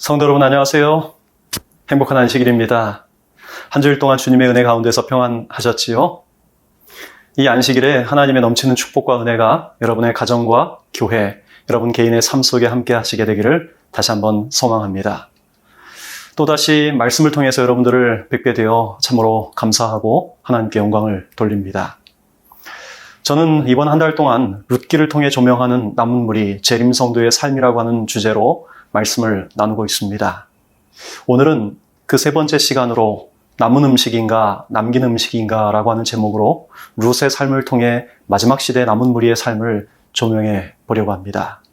성도 여러분 안녕하세요. 행복한 안식일입니다. 한 주일 동안 주님의 은혜 가운데서 평안하셨지요? 이 안식일에 하나님의 넘치는 축복과 은혜가 여러분의 가정과 교회, 여러분 개인의 삶 속에 함께 하시게 되기를 다시 한번 소망합니다. 또다시 말씀을 통해서 여러분들을 뵙게 되어 참으로 감사하고 하나님께 영광을 돌립니다. 저는 이번 한 달 동안 룻기를 통해 조명하는 남은 무리 재림 성도의 삶이라고 하는 주제로 말씀을 나누고 있습니다. 오늘은 그 세 번째 시간으로 남은 음식인가 남긴 음식인가 라고 하는 제목으로 룻의 삶을 통해 마지막 시대 남은 무리의 삶을 조명해 보려고 합니다.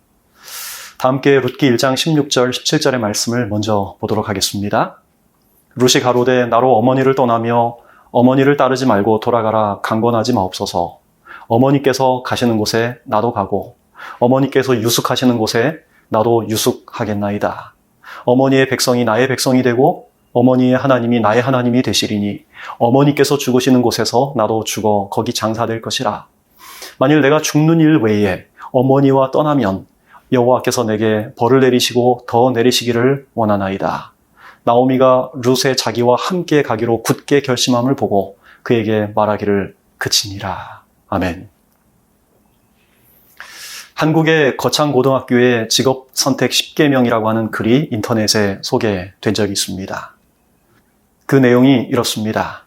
다 함께 룻기 1장 16절 17절의 말씀을 먼저 보도록 하겠습니다. 룻이 가로되 나로 어머니를 떠나며 어머니를 따르지 말고 돌아가라 강권하지 마옵소서. 어머니께서 가시는 곳에 나도 가고 어머니께서 유숙하시는 곳에 나도 유숙하겠나이다. 어머니의 백성이 나의 백성이 되고 어머니의 하나님이 나의 하나님이 되시리니 어머니께서 죽으시는 곳에서 나도 죽어 거기 장사될 것이라. 만일 내가 죽는 일 외에 어머니와 떠나면 여호와께서 내게 벌을 내리시고 더 내리시기를 원하나이다. 나오미가 룻의 자기와 함께 가기로 굳게 결심함을 보고 그에게 말하기를 그치니라. 아멘. 한국의 거창고등학교의 직업선택 10계명이라고 하는 글이 인터넷에 소개된 적이 있습니다. 그 내용이 이렇습니다.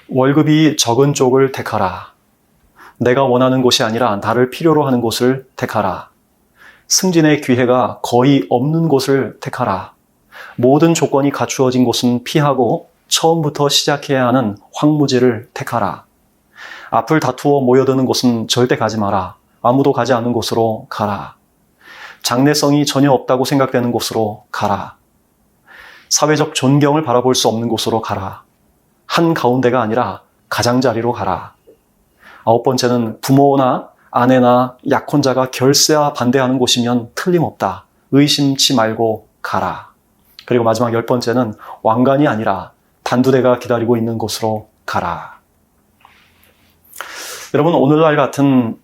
월급이 적은 쪽을 택하라. 내가 원하는 곳이 아니라 나를 필요로 하는 곳을 택하라. 승진의 기회가 거의 없는 곳을 택하라. 모든 조건이 갖추어진 곳은 피하고 처음부터 시작해야 하는 황무지를 택하라. 앞을 다투어 모여드는 곳은 절대 가지 마라. 아무도 가지 않는 곳으로 가라. 장래성이 전혀 없다고 생각되는 곳으로 가라. 사회적 존경을 바라볼 수 없는 곳으로 가라. 한가운데가 아니라 가장자리로 가라. 9번째는 부모나 아내나 약혼자가 결세와 반대하는 곳이면 틀림없다. 의심치 말고 가라. 그리고 마지막 10번째는 왕관이 아니라 단두대가 기다리고 있는 곳으로 가라. 여러분, 오늘날 같은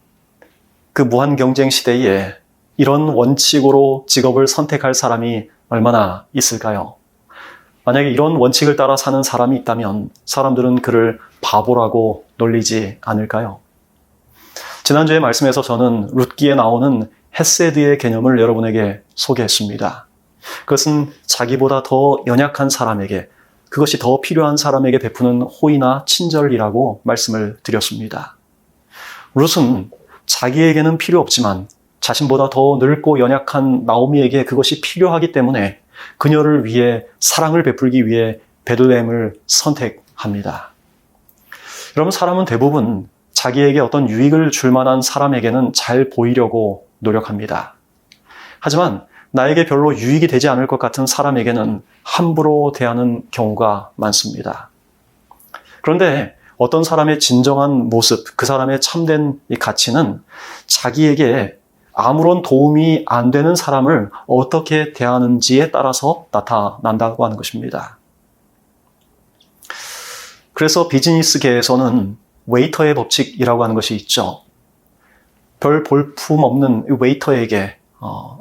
그 무한 경쟁 시대에 이런 원칙으로 직업을 선택할 사람이 얼마나 있을까요? 만약에 이런 원칙을 따라 사는 사람이 있다면 사람들은 그를 바보라고 놀리지 않을까요? 지난주에 말씀에서 저는 룻기에 나오는 헤세드의 개념을 여러분에게 소개했습니다. 그것은 자기보다 더 연약한 사람에게, 그것이 더 필요한 사람에게 베푸는 호의나 친절이라고 말씀을 드렸습니다. 룻은 자기에게는 필요 없지만 자신보다 더 늙고 연약한 나오미에게 그것이 필요하기 때문에 그녀를 위해 사랑을 베풀기 위해 베들레헴을 선택합니다. 여러분, 사람은 대부분 자기에게 어떤 유익을 줄 만한 사람에게는 잘 보이려고 노력합니다. 하지만 나에게 별로 유익이 되지 않을 것 같은 사람에게는 함부로 대하는 경우가 많습니다. 그런데 어떤 사람의 진정한 모습, 그 사람의 참된 이 가치는 자기에게 아무런 도움이 안 되는 사람을 어떻게 대하는지에 따라서 나타난다고 하는 것입니다. 그래서 비즈니스계에서는 웨이터의 법칙이라고 하는 것이 있죠. 별 볼품 없는 웨이터에게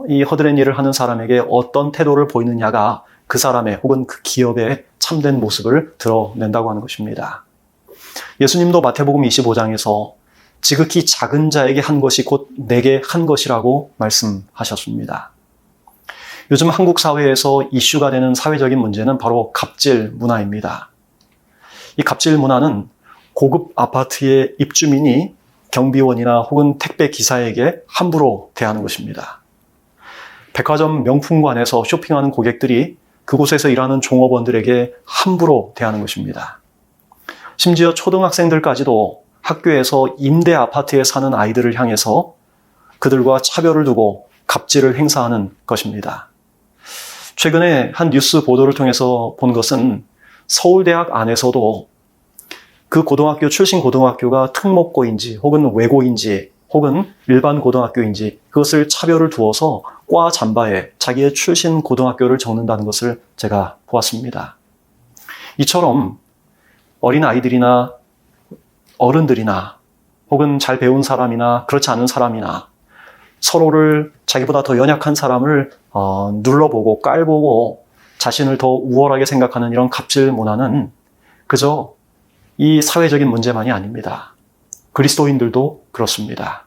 이 허드렛 일을 하는 사람에게 어떤 태도를 보이느냐가 그 사람의 혹은 그 기업의 참된 모습을 드러낸다고 하는 것입니다. 예수님도 마태복음 25장에서 지극히 작은 자에게 한 것이 곧 내게 한 것이라고 말씀하셨습니다. 요즘 한국 사회에서 이슈가 되는 사회적인 문제는 바로 갑질 문화입니다. 이 갑질 문화는 고급 아파트의 입주민이 경비원이나 혹은 택배 기사에게 함부로 대하는 것입니다. 백화점 명품관에서 쇼핑하는 고객들이 그곳에서 일하는 종업원들에게 함부로 대하는 것입니다. 심지어 초등학생들까지도 학교에서 임대 아파트에 사는 아이들을 향해서 그들과 차별을 두고 갑질을 행사하는 것입니다. 최근에 한 뉴스 보도를 통해서 본 것은 서울대학 안에서도 그 고등학교 출신 고등학교가 특목고인지 혹은 외고인지 혹은 일반 고등학교인지 그것을 차별을 두어서 과 잠바에 자기의 출신 고등학교를 적는다는 것을 제가 보았습니다. 이처럼 어린 아이들이나 어른들이나 혹은 잘 배운 사람이나 그렇지 않은 사람이나 서로를 자기보다 더 연약한 사람을 눌러보고 깔보고 자신을 더 우월하게 생각하는 이런 갑질 문화는 그저 이 사회적인 문제만이 아닙니다. 그리스도인들도 그렇습니다.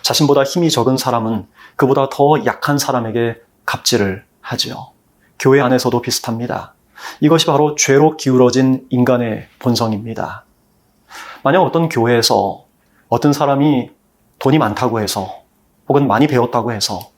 자신보다 힘이 적은 사람은 그보다 더 약한 사람에게 갑질을 하지요. 교회 안에서도 비슷합니다. 이것이 바로 죄로 기울어진 인간의 본성입니다. 만약 어떤 교회에서 어떤 사람이 돈이 많다고 해서 혹은 많이 배웠다고 해서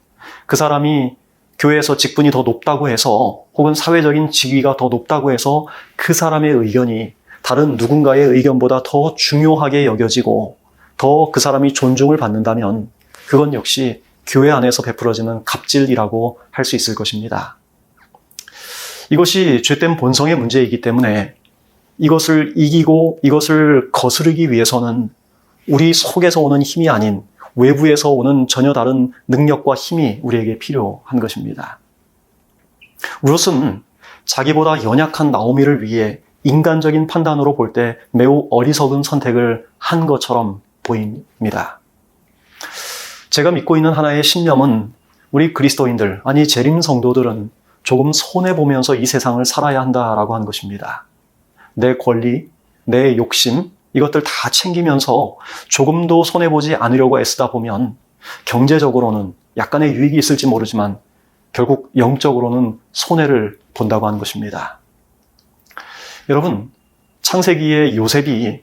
그 사람이 교회에서 직분이 더 높다고 해서 혹은 사회적인 직위가 더 높다고 해서 그 사람의 의견이 다른 누군가의 의견보다 더 중요하게 여겨지고 더 그 사람이 존중을 받는다면 그건 역시 교회 안에서 베풀어지는 갑질이라고 할 수 있을 것입니다. 이것이 죄된 본성의 문제이기 때문에 이것을 이기고 이것을 거스르기 위해서는 우리 속에서 오는 힘이 아닌 외부에서 오는 전혀 다른 능력과 힘이 우리에게 필요한 것입니다. 룻은 자기보다 연약한 나오미를 위해 인간적인 판단으로 볼 때 매우 어리석은 선택을 한 것처럼 보입니다. 제가 믿고 있는 하나의 신념은 우리 그리스도인들, 아니 재림 성도들은 조금 손해보면서 이 세상을 살아야 한다라고 하는 것입니다. 내 권리, 내 욕심, 이것들 다 챙기면서 조금도 손해보지 않으려고 애쓰다 보면 경제적으로는 약간의 유익이 있을지 모르지만 결국 영적으로는 손해를 본다고 하는 것입니다. 여러분, 창세기의 요셉이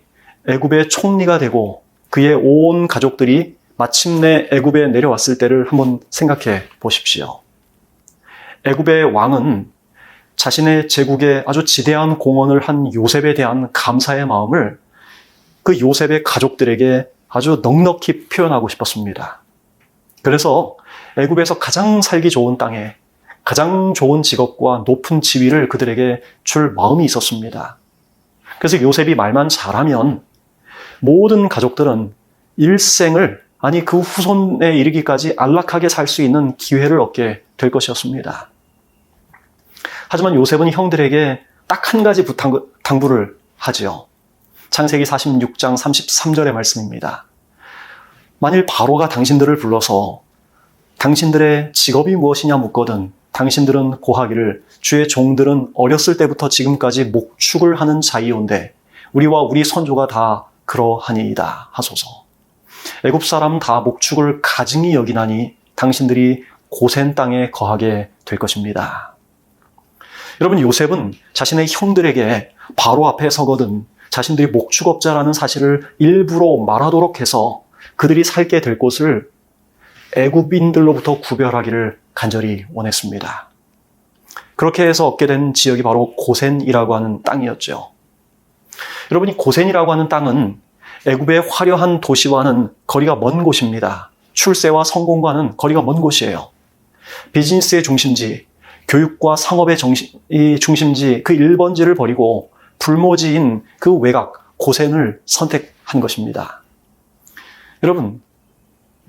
애굽의 총리가 되고 그의 온 가족들이 마침내 애굽에 내려왔을 때를 한번 생각해 보십시오. 애굽의 왕은 자신의 제국에 아주 지대한 공헌을 한 요셉에 대한 감사의 마음을 그 요셉의 가족들에게 아주 넉넉히 표현하고 싶었습니다. 그래서 애굽에서 가장 살기 좋은 땅에 가장 좋은 직업과 높은 지위를 그들에게 줄 마음이 있었습니다. 그래서 요셉이 말만 잘하면 모든 가족들은 일생을, 아니 그 후손에 이르기까지 안락하게 살 수 있는 기회를 얻게 될 것이었습니다. 하지만 요셉은 형들에게 딱 한 가지 당부를 하지요. 창세기 46장 33절의 말씀입니다. 만일 바로가 당신들을 불러서 당신들의 직업이 무엇이냐 묻거든 당신들은 고하기를 주의 종들은 어렸을 때부터 지금까지 목축을 하는 자이온데 우리와 우리 선조가 다 그러하니이다 하소서. 애굽 사람 다 목축을 가증히 여기나니 당신들이 고센 땅에 거하게 될 것입니다. 여러분, 요셉은 자신의 형들에게 바로 앞에 서거든 자신들이 목축업자라는 사실을 일부러 말하도록 해서 그들이 살게 될 곳을 애굽인들로부터 구별하기를 간절히 원했습니다. 그렇게 해서 얻게 된 지역이 바로 고센이라고 하는 땅이었죠. 여러분이 고센이라고 하는 땅은 애굽의 화려한 도시와는 거리가 먼 곳입니다. 출세와 성공과는 거리가 먼 곳이에요. 비즈니스의 중심지, 교육과 상업의 중심지, 그 1번지를 버리고 불모지인 그 외곽, 고센을 선택한 것입니다. 여러분,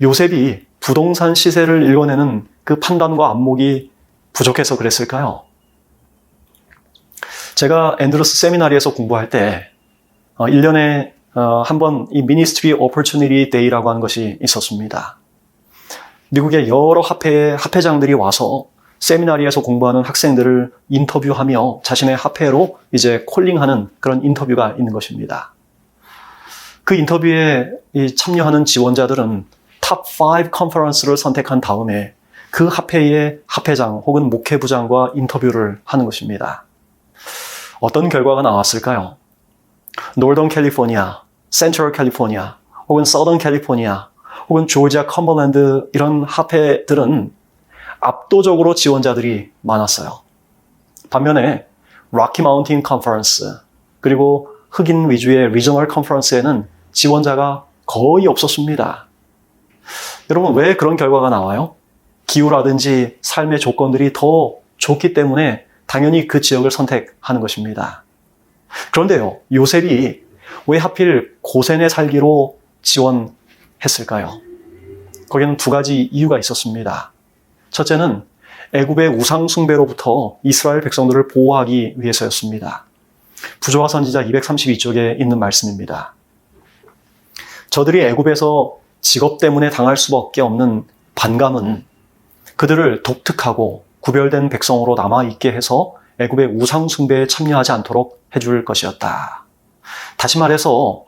요셉이 부동산 시세를 읽어내는 그 판단과 안목이 부족해서 그랬을까요? 제가 앤드루스 세미나리에서 공부할 때 1년에 한 번 이 미니스트리 오퍼튜니티 데이라고 하는 것이 있었습니다. 미국의 여러 학회의 학회장들이 와서 세미나리에서 공부하는 학생들을 인터뷰하며 자신의 학회로 이제 콜링하는 그런 인터뷰가 있는 것입니다. 그 인터뷰에 참여하는 지원자들은 탑 5 컨퍼런스를 선택한 다음에 그 학회의 학회장 혹은 목회부장과 인터뷰를 하는 것입니다. 어떤 결과가 나왔을까요? 노던 캘리포니아, 센트럴 캘리포니아, 혹은 서던 캘리포니아, 혹은 조지아 컴버랜드 이런 학회들은 압도적으로 지원자들이 많았어요. 반면에 로키 마운틴 컨퍼런스 그리고 흑인 위주의 리저널 컨퍼런스에는 지원자가 거의 없었습니다. 여러분, 왜 그런 결과가 나와요? 기후라든지 삶의 조건들이 더 좋기 때문에 당연히 그 지역을 선택하는 것입니다. 그런데요, 요셉이 왜 하필 고센에 살기로 지원했을까요? 거기에는 두 가지 이유가 있었습니다. 첫째는 애굽의 우상 숭배로부터 이스라엘 백성들을 보호하기 위해서였습니다. 부조화 선지자 232쪽에 있는 말씀입니다. 저들이 애굽에서 직업 때문에 당할 수밖에 없는 반감은 그들을 독특하고 구별된 백성으로 남아있게 해서 애굽의 우상 숭배에 참여하지 않도록 해줄 것이었다. 다시 말해서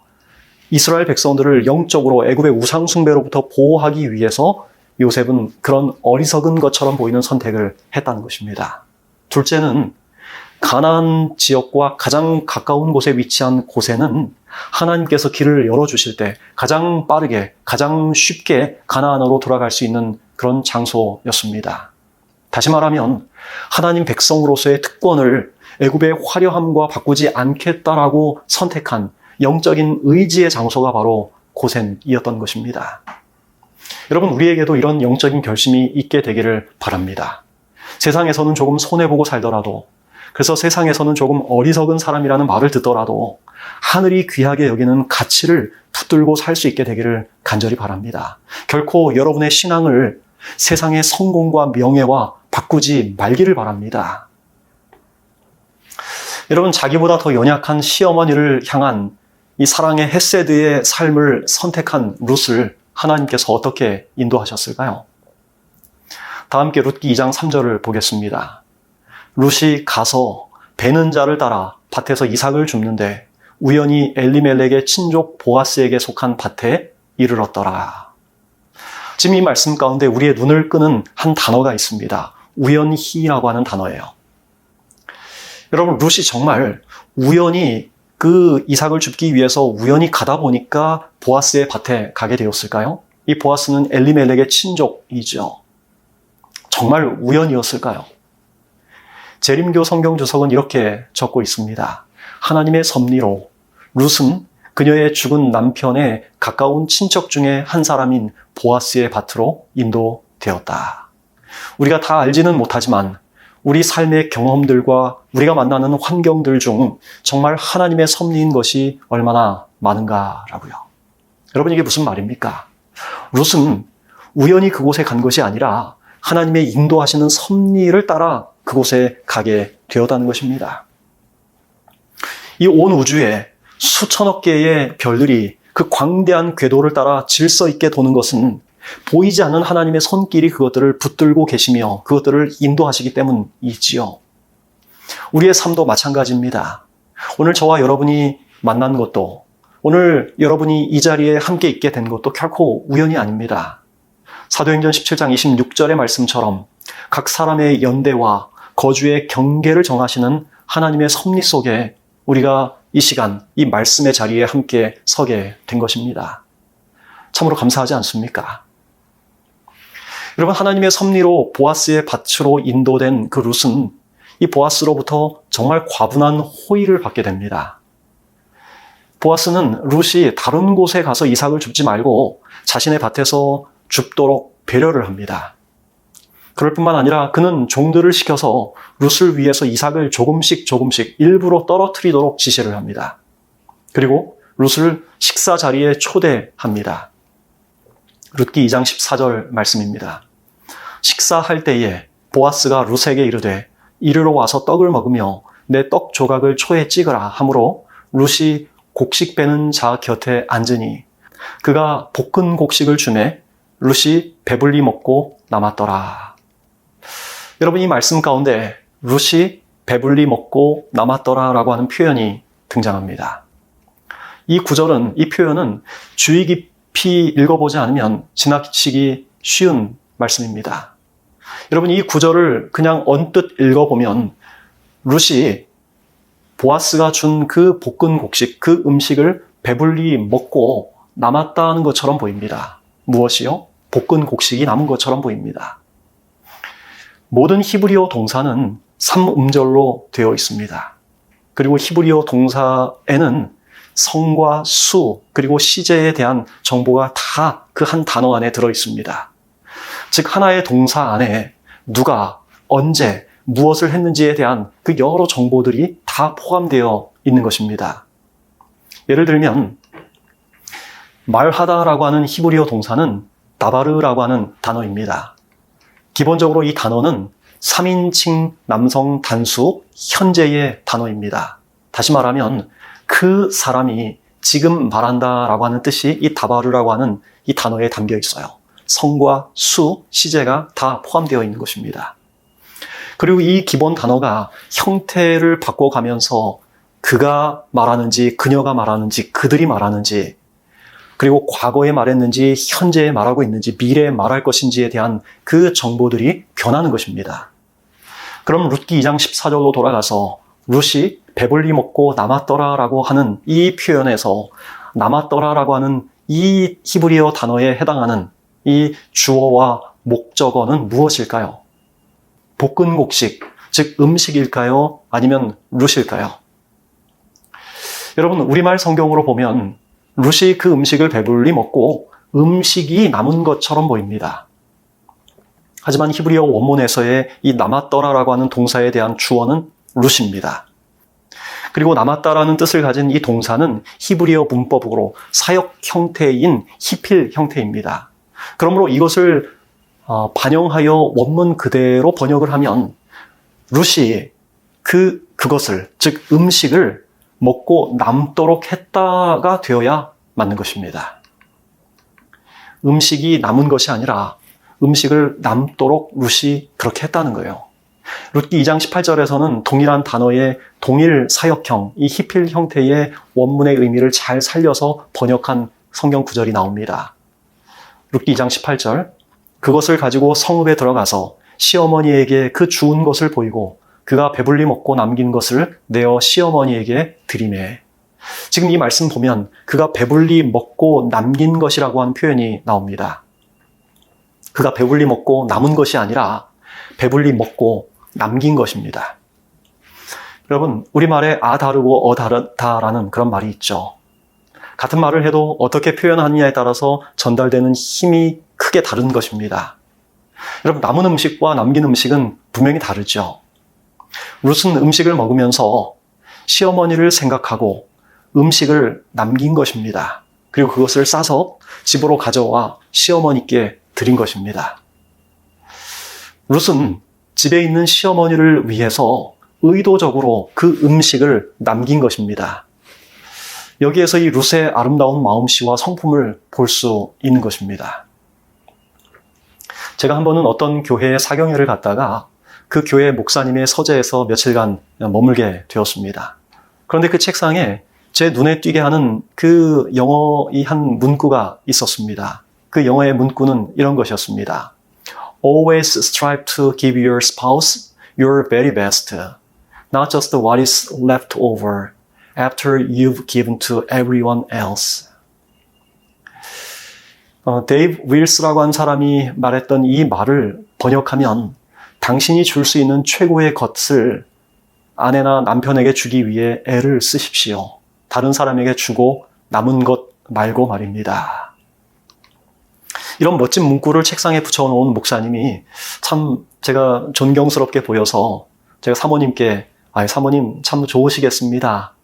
이스라엘 백성들을 영적으로 애굽의 우상 숭배로부터 보호하기 위해서 요셉은 그런 어리석은 것처럼 보이는 선택을 했다는 것입니다. 둘째는 가나안 지역과 가장 가까운 곳에 위치한 고센은 하나님께서 길을 열어주실 때 가장 빠르게, 가장 쉽게 가나안으로 돌아갈 수 있는 그런 장소였습니다. 다시 말하면 하나님 백성으로서의 특권을 애굽의 화려함과 바꾸지 않겠다라고 선택한 영적인 의지의 장소가 바로 고센이었던 것입니다. 여러분, 우리에게도 이런 영적인 결심이 있게 되기를 바랍니다. 세상에서는 조금 손해보고 살더라도, 그래서 세상에서는 조금 어리석은 사람이라는 말을 듣더라도 하늘이 귀하게 여기는 가치를 붙들고 살 수 있게 되기를 간절히 바랍니다. 결코 여러분의 신앙을 세상의 성공과 명예와 바꾸지 말기를 바랍니다. 여러분, 자기보다 더 연약한 시어머니를 향한 이 사랑의 헤세드의 삶을 선택한 룻을 하나님께서 어떻게 인도하셨을까요? 다 함께 룻기 2장 3절을 보겠습니다. 룻이 가서 베는 자를 따라 밭에서 이삭을 줍는데 우연히 엘리멜렉의 친족 보아스에게 속한 밭에 이르렀더라. 지금 이 말씀 가운데 우리의 눈을 끄는 한 단어가 있습니다. 우연히라고 하는 단어예요. 여러분, 룻이 정말 우연히 그 이삭을 줍기 위해서 우연히 가다 보니까 보아스의 밭에 가게 되었을까요? 이 보아스는 엘리멜렉의 친족이죠. 정말 우연이었을까요? 재림교 성경 주석은 이렇게 적고 있습니다. 하나님의 섭리로 룻은 그녀의 죽은 남편의 가까운 친척 중에 한 사람인 보아스의 밭으로 인도되었다. 우리가 다 알지는 못하지만 우리 삶의 경험들과 우리가 만나는 환경들 중 정말 하나님의 섭리인 것이 얼마나 많은가라고요. 여러분, 이게 무슨 말입니까? 룻은 우연히 그곳에 간 것이 아니라 하나님의 인도하시는 섭리를 따라 그곳에 가게 되었다는 것입니다. 이 온 우주에 수천억 개의 별들이 그 광대한 궤도를 따라 질서 있게 도는 것은 보이지 않는 하나님의 손길이 그것들을 붙들고 계시며 그것들을 인도하시기 때문이지요. 우리의 삶도 마찬가지입니다. 오늘 저와 여러분이 만난 것도, 오늘 여러분이 이 자리에 함께 있게 된 것도 결코 우연이 아닙니다. 사도행전 17장 26절의 말씀처럼 각 사람의 연대와 거주의 경계를 정하시는 하나님의 섭리 속에 우리가 이 시간, 이 말씀의 자리에 함께 서게 된 것입니다. 참으로 감사하지 않습니까? 여러분, 하나님의 섭리로 보아스의 밭으로 인도된 그 룻은 이 보아스로부터 정말 과분한 호의를 받게 됩니다. 보아스는 룻이 다른 곳에 가서 이삭을 줍지 말고 자신의 밭에서 줍도록 배려를 합니다. 그럴 뿐만 아니라 그는 종들을 시켜서 룻을 위해서 이삭을 조금씩 일부러 떨어뜨리도록 지시를 합니다. 그리고 룻을 식사 자리에 초대합니다. 룻기 2장 14절 말씀입니다. 식사할 때에 보아스가 룻에게 이르되 이르러 와서 떡을 먹으며 내 떡 조각을 초에 찍으라 하므로 룻이 곡식 빼는 자 곁에 앉으니 그가 볶은 곡식을 주매 룻이 배불리 먹고 남았더라. 여러분, 이 말씀 가운데 룻이 배불리 먹고 남았더라라고 하는 표현이 등장합니다. 이 구절은, 이 표현은 주의 깊이 읽어보지 않으면 지나치기 쉬운 말씀입니다. 여러분, 이 구절을 그냥 언뜻 읽어보면 룻이 보아스가 준 그 볶은 곡식, 그 음식을 배불리 먹고 남았다는 것처럼 보입니다. 무엇이요? 볶은 곡식이 남은 것처럼 보입니다. 모든 히브리어 동사는 3음절로 되어 있습니다. 그리고 히브리어 동사에는 성과 수 그리고 시제에 대한 정보가 다 그 한 단어 안에 들어 있습니다. 즉, 하나의 동사 안에 누가, 언제, 무엇을 했는지에 대한 그 여러 정보들이 다 포함되어 있는 것입니다. 예를 들면 말하다라고 하는 히브리어 동사는 다바르라고 하는 단어입니다. 기본적으로 이 단어는 3인칭 남성 단수 현재의 단어입니다. 다시 말하면 그 사람이 지금 말한다라고 하는 뜻이 이 다바르라고 하는 이 단어에 담겨 있어요. 성과 수, 시제가 다 포함되어 있는 것입니다. 그리고 이 기본 단어가 형태를 바꿔가면서 그가 말하는지, 그녀가 말하는지, 그들이 말하는지, 그리고 과거에 말했는지, 현재에 말하고 있는지, 미래에 말할 것인지에 대한 그 정보들이 변하는 것입니다. 그럼 룻기 2장 14절로 돌아가서 룻이 배불리 먹고 남았더라라고 하는 이 표현에서 남았더라라고 하는 이 히브리어 단어에 해당하는 이 주어와 목적어는 무엇일까요? 볶은 곡식, 즉 음식일까요? 아니면 룻일까요? 여러분, 우리말 성경으로 보면 룻이 그 음식을 배불리 먹고 음식이 남은 것처럼 보입니다. 하지만 히브리어 원문에서의 이 남았더라라고 하는 동사에 대한 주어는 룻입니다. 그리고 남았다라는 뜻을 가진 이 동사는 히브리어 문법으로 사역 형태인 히필 형태입니다. 그러므로 이것을 반영하여 원문 그대로 번역을 하면 룻이 그것을, 즉 음식을 먹고 남도록 했다가 되어야 맞는 것입니다. 음식이 남은 것이 아니라 음식을 남도록 룻이 그렇게 했다는 거예요. 룻기 2장 18절에서는 동일한 단어의 동일 사역형, 이 히필 형태의 원문의 의미를 잘 살려서 번역한 성경 구절이 나옵니다. 룻기 2장 18절, 그것을 가지고 성읍에 들어가서 시어머니에게 그 주운 것을 보이고 그가 배불리 먹고 남긴 것을 내어 시어머니에게 드리매. 지금 이 말씀 보면 그가 배불리 먹고 남긴 것이라고 하는 표현이 나옵니다. 그가 배불리 먹고 남은 것이 아니라 배불리 먹고 남긴 것입니다. 여러분, 우리말에 아 다르고 어 다르다라는 그런 말이 있죠. 같은 말을 해도 어떻게 표현하느냐에 따라서 전달되는 힘이 크게 다른 것입니다. 여러분, 남은 음식과 남긴 음식은 분명히 다르죠. 룻은 음식을 먹으면서 시어머니를 생각하고 음식을 남긴 것입니다. 그리고 그것을 싸서 집으로 가져와 시어머니께 드린 것입니다. 룻은 집에 있는 시어머니를 위해서 의도적으로 그 음식을 남긴 것입니다. 여기에서 이 룻의 아름다운 마음씨와 성품을 볼 수 있는 것입니다. 제가 한 번은 어떤 교회에 사경회를 갔다가 그 교회 목사님의 서재에서 며칠간 머물게 되었습니다. 그런데 그 책상에 제 눈에 띄게 하는 그 영어의 한 문구가 있었습니다. 그 영어의 문구는 이런 것이었습니다. Always strive to give your spouse your very best, not just what is left over after you've given to everyone else. 데이브 윌스라고 한 사람이 말했던 이 말을 번역하면 당신이 줄 수 있는 최고의 것을 아내나 남편에게 주기 위해 애를 쓰십시오. 다른 사람에게 주고 남은 것 말고 말입니다. 이런 멋진 문구를 책상에 붙여놓은 목사님이 참 제가 존경스럽게 보여서 제가 사모님께 사모님 참 좋으시겠습니다.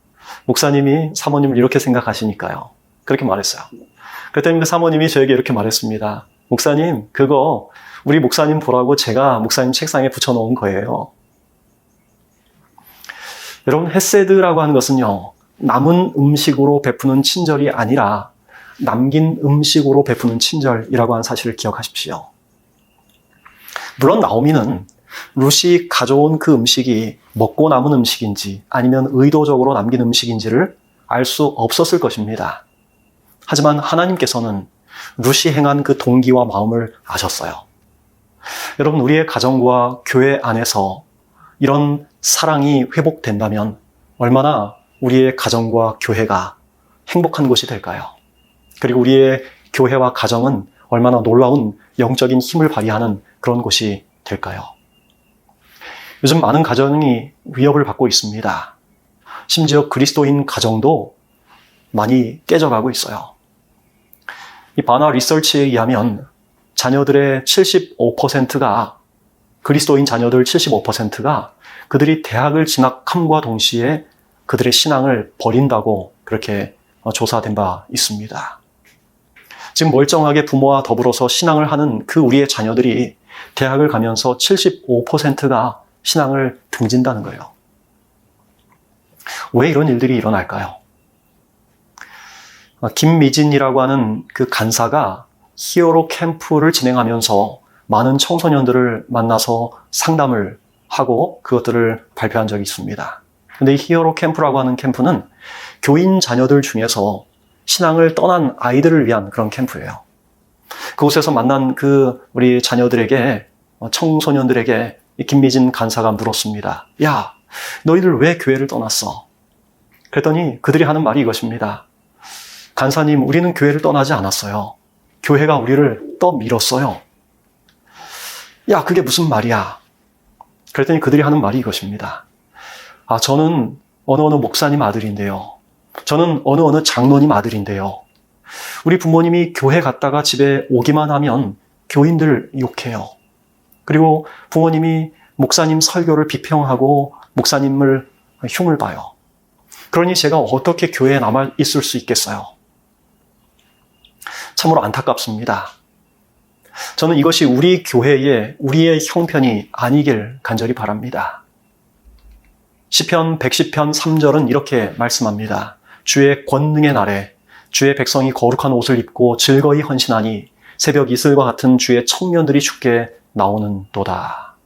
목사님이 사모님을 이렇게 생각하시니까요. 그렇게 말했어요. 그랬더니 그 사모님이 저에게 이렇게 말했습니다. 목사님, 그거 우리 목사님 보라고 제가 목사님 책상에 붙여놓은 거예요. 여러분, 헤세드라고 하는 것은요, 남은 음식으로 베푸는 친절이 아니라 남긴 음식으로 베푸는 친절이라고 하는 사실을 기억하십시오. 물론 나오미는 룻이 가져온 그 음식이 먹고 남은 음식인지 아니면 의도적으로 남긴 음식인지를 알 수 없었을 것입니다. 하지만 하나님께서는 룻이 행한 그 동기와 마음을 아셨어요. 여러분, 우리의 가정과 교회 안에서 이런 사랑이 회복된다면 얼마나 우리의 가정과 교회가 행복한 곳이 될까요? 그리고 우리의 교회와 가정은 얼마나 놀라운 영적인 힘을 발휘하는 그런 곳이 될까요? 요즘 많은 가정이 위협을 받고 있습니다. 심지어 그리스도인 가정도 많이 깨져가고 있어요. 이 바나 리서치에 의하면 자녀들의 75%가 그리스도인 자녀들 75%가 그들이 대학을 진학함과 동시에 그들의 신앙을 버린다고 그렇게 조사된 바 있습니다. 지금 멀쩡하게 부모와 더불어서 신앙을 하는 그 우리의 자녀들이 대학을 가면서 75%가 신앙을 등진다는 거예요. 왜 이런 일들이 일어날까요? 김미진이라고 하는 그 간사가 히어로 캠프를 진행하면서 많은 청소년들을 만나서 상담을 하고 그것들을 발표한 적이 있습니다. 근데 이 히어로 캠프라고 하는 캠프는 교인 자녀들 중에서 신앙을 떠난 아이들을 위한 그런 캠프예요. 그곳에서 만난 우리 자녀들에게, 청소년들에게 이 김미진 간사가 물었습니다. 야, 너희들 왜 교회를 떠났어? 그랬더니 그들이 하는 말이 이것입니다. 간사님, 우리는 교회를 떠나지 않았어요. 교회가 우리를 떠밀었어요. 야, 그게 무슨 말이야? 그랬더니 그들이 하는 말이 이것입니다. 저는 어느 목사님 아들인데요. 저는 어느 장로님 아들인데요. 우리 부모님이 교회 갔다가 집에 오기만 하면 교인들 욕해요. 그리고 부모님이 목사님 설교를 비평하고 목사님을 흉을 봐요. 그러니 제가 어떻게 교회에 남아 있을 수 있겠어요? 참으로 안타깝습니다. 저는 이것이 우리 교회의 우리의 형편이 아니길 간절히 바랍니다. 시편 110편 3절은 이렇게 말씀합니다. 주의 권능의 날에 주의 백성이 거룩한 옷을 입고 즐거이 헌신하니 새벽 이슬과 같은 주의 청년들이 주께 나오는도다.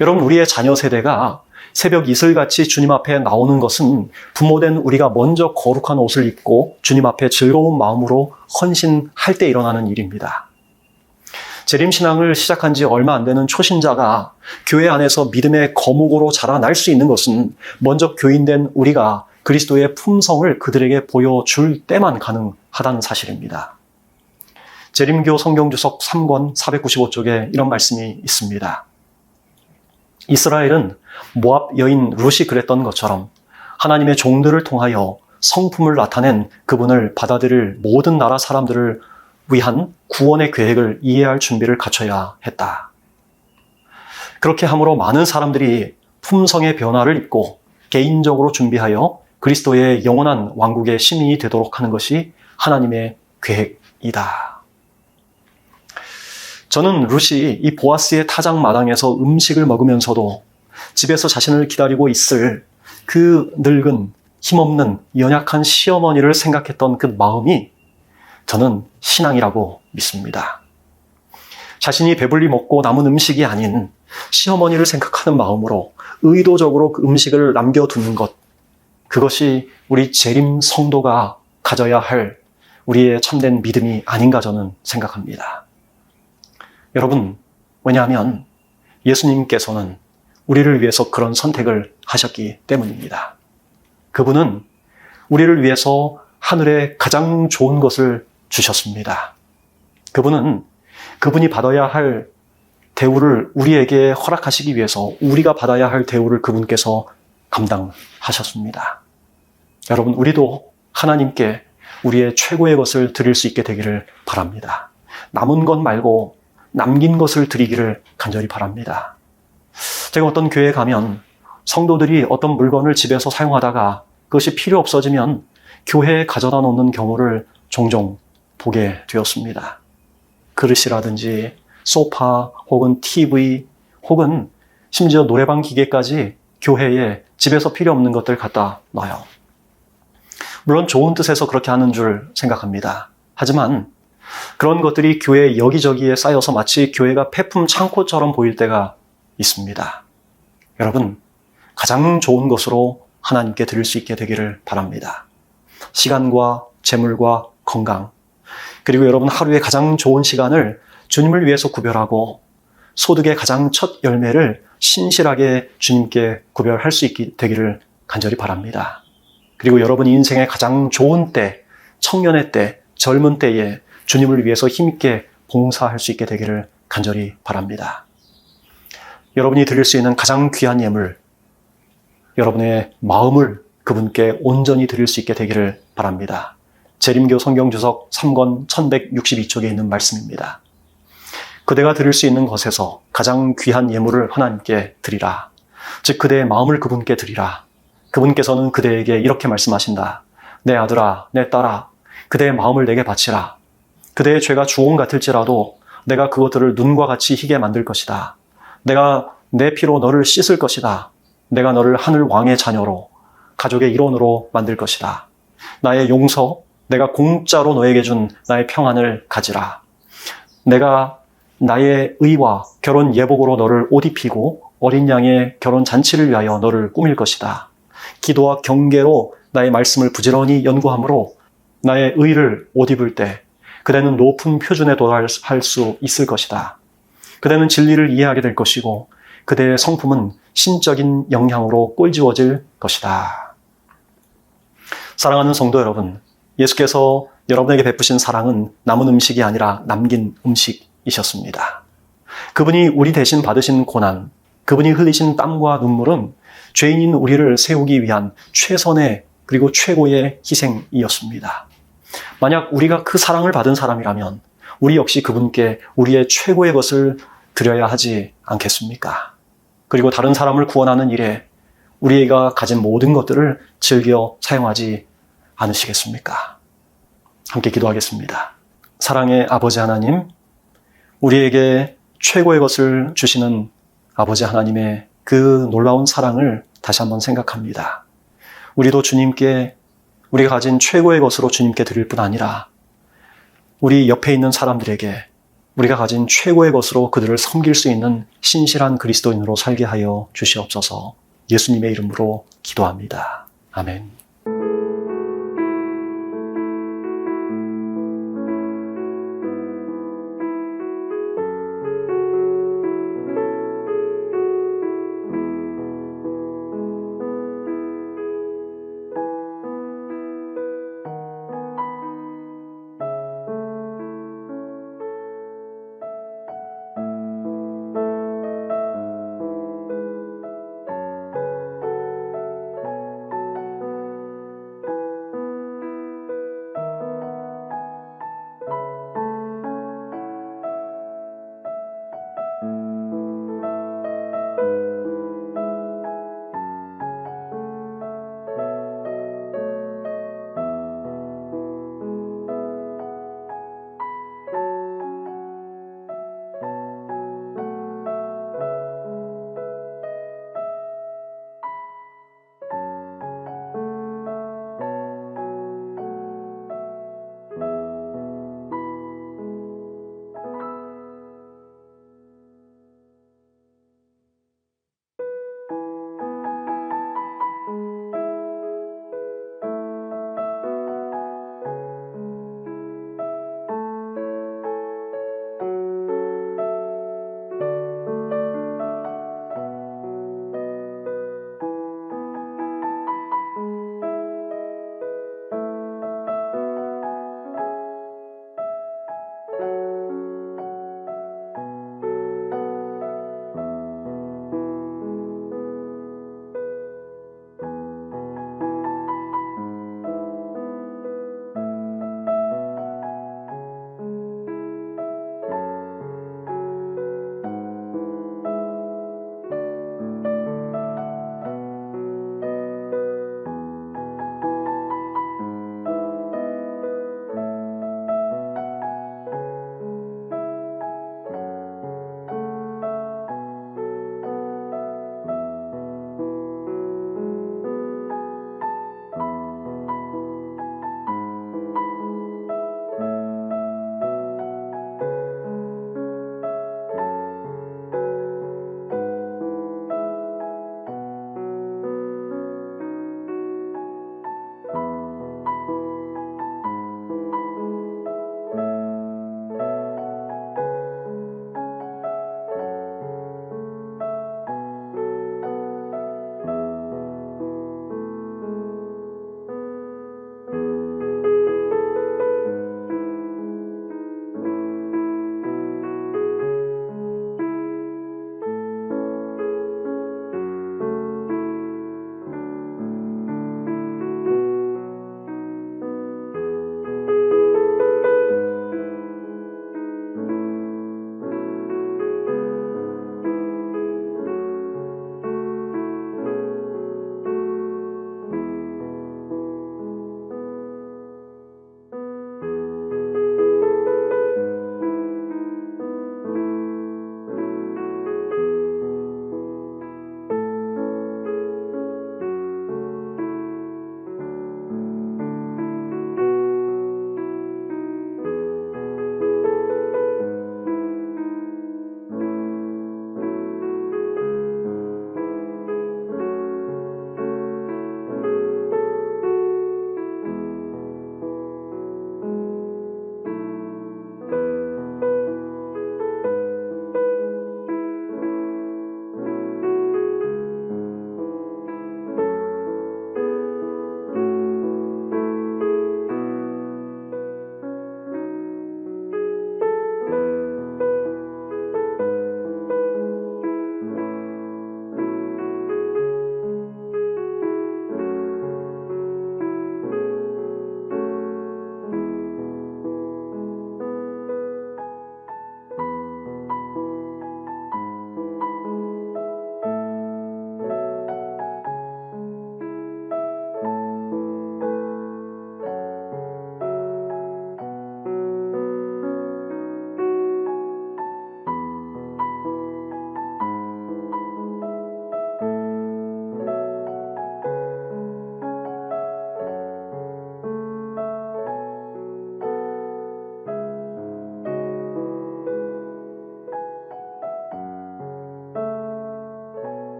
여러분, 우리의 자녀 세대가 새벽 이슬같이 주님 앞에 나오는 것은 부모된 우리가 먼저 거룩한 옷을 입고 주님 앞에 즐거운 마음으로 헌신할 때 일어나는 일입니다. 재림신앙을 시작한 지 얼마 안 되는 초신자가 교회 안에서 믿음의 거목으로 자라날 수 있는 것은 먼저 교인된 우리가 그리스도의 품성을 그들에게 보여줄 때만 가능하다는 사실입니다. 재림교 성경주석 3권 495쪽에 이런 말씀이 있습니다. 이스라엘은 모압 여인 룻이 그랬던 것처럼 하나님의 종들을 통하여 성품을 나타낸 그분을 받아들일 모든 나라 사람들을 위한 구원의 계획을 이해할 준비를 갖춰야 했다. 그렇게 함으로 많은 사람들이 품성의 변화를 입고 개인적으로 준비하여 그리스도의 영원한 왕국의 시민이 되도록 하는 것이 하나님의 계획이다. 저는 룻이 이 보아스의 타작 마당에서 음식을 먹으면서도 집에서 자신을 기다리고 있을 그 늙은 힘없는 연약한 시어머니를 생각했던 그 마음이 저는 신앙이라고 믿습니다. 자신이 배불리 먹고 남은 음식이 아닌 시어머니를 생각하는 마음으로 의도적으로 그 음식을 남겨두는 것, 그것이 우리 재림 성도가 가져야 할 우리의 참된 믿음이 아닌가 저는 생각합니다. 여러분, 왜냐하면 예수님께서는 우리를 위해서 그런 선택을 하셨기 때문입니다. 그분은 우리를 위해서 하늘에 가장 좋은 것을 주셨습니다. 그분이 받아야 할 대우를 우리에게 허락하시기 위해서 우리가 받아야 할 대우를 그분께서 감당하셨습니다. 여러분, 우리도 하나님께 우리의 최고의 것을 드릴 수 있게 되기를 바랍니다. 남은 것 말고 남긴 것을 드리기를 간절히 바랍니다. 제가 어떤 교회에 가면 성도들이 어떤 물건을 집에서 사용하다가 그것이 필요 없어지면 교회에 가져다 놓는 경우를 종종 보게 되었습니다. 그릇이라든지 소파 혹은 TV 혹은 심지어 노래방 기계까지 교회에 집에서 필요 없는 것들 갖다 놔요. 물론 좋은 뜻에서 그렇게 하는 줄 생각합니다. 하지만 그런 것들이 교회 여기저기에 쌓여서 마치 교회가 폐품 창고처럼 보일 때가 있습니다. 여러분, 가장 좋은 것으로 하나님께 드릴 수 있게 되기를 바랍니다. 시간과 재물과 건강, 그리고 여러분 하루에 가장 좋은 시간을 주님을 위해서 구별하고 소득의 가장 첫 열매를 신실하게 주님께 구별할 수 있게 되기를 간절히 바랍니다. 그리고 여러분 인생의 가장 좋은 때, 청년의 때, 젊은 때에 주님을 위해서 힘있게 봉사할 수 있게 되기를 간절히 바랍니다. 여러분이 드릴 수 있는 가장 귀한 예물, 여러분의 마음을 그분께 온전히 드릴 수 있게 되기를 바랍니다. 재림교 성경주석 3권 1162쪽에 있는 말씀입니다. 그대가 드릴 수 있는 것에서 가장 귀한 예물을 하나님께 드리라. 즉 그대의 마음을 그분께 드리라. 그분께서는 그대에게 이렇게 말씀하신다. 내 아들아, 내 딸아, 그대의 마음을 내게 바치라. 그대의 죄가 주홍 같을지라도 내가 그것들을 눈과 같이 희게 만들 것이다. 내가 내 피로 너를 씻을 것이다. 내가 너를 하늘 왕의 자녀로, 가족의 일원으로 만들 것이다. 나의 용서, 내가 공짜로 너에게 준 나의 평안을 가지라. 내가 나의 의와 결혼 예복으로 너를 옷 입히고 어린 양의 결혼 잔치를 위하여 너를 꾸밀 것이다. 기도와 경계로 나의 말씀을 부지런히 연구함으로 나의 의를 옷 입을 때 그대는 높은 표준에 도달할 수 있을 것이다. 그대는 진리를 이해하게 될 것이고 그대의 성품은 신적인 영향으로 꼴지워질 것이다. 사랑하는 성도 여러분, 예수께서 여러분에게 베푸신 사랑은 남은 음식이 아니라 남긴 음식이셨습니다. 그분이 우리 대신 받으신 고난, 그분이 흘리신 땀과 눈물은 죄인인 우리를 세우기 위한 최선의 그리고 최고의 희생이었습니다. 만약 우리가 그 사랑을 받은 사람이라면 우리 역시 그분께 우리의 최고의 것을 드려야 하지 않겠습니까? 그리고 다른 사람을 구원하는 일에 우리가 가진 모든 것들을 즐겨 사용하지 않으시겠습니까? 함께 기도하겠습니다. 사랑의 아버지 하나님, 우리에게 최고의 것을 주시는 아버지 하나님의 그 놀라운 사랑을 다시 한번 생각합니다. 우리도 주님께 우리가 가진 최고의 것으로 주님께 드릴 뿐 아니라 우리 옆에 있는 사람들에게 우리가 가진 최고의 것으로 그들을 섬길 수 있는 신실한 그리스도인으로 살게 하여 주시옵소서. 예수님의 이름으로 기도합니다. 아멘.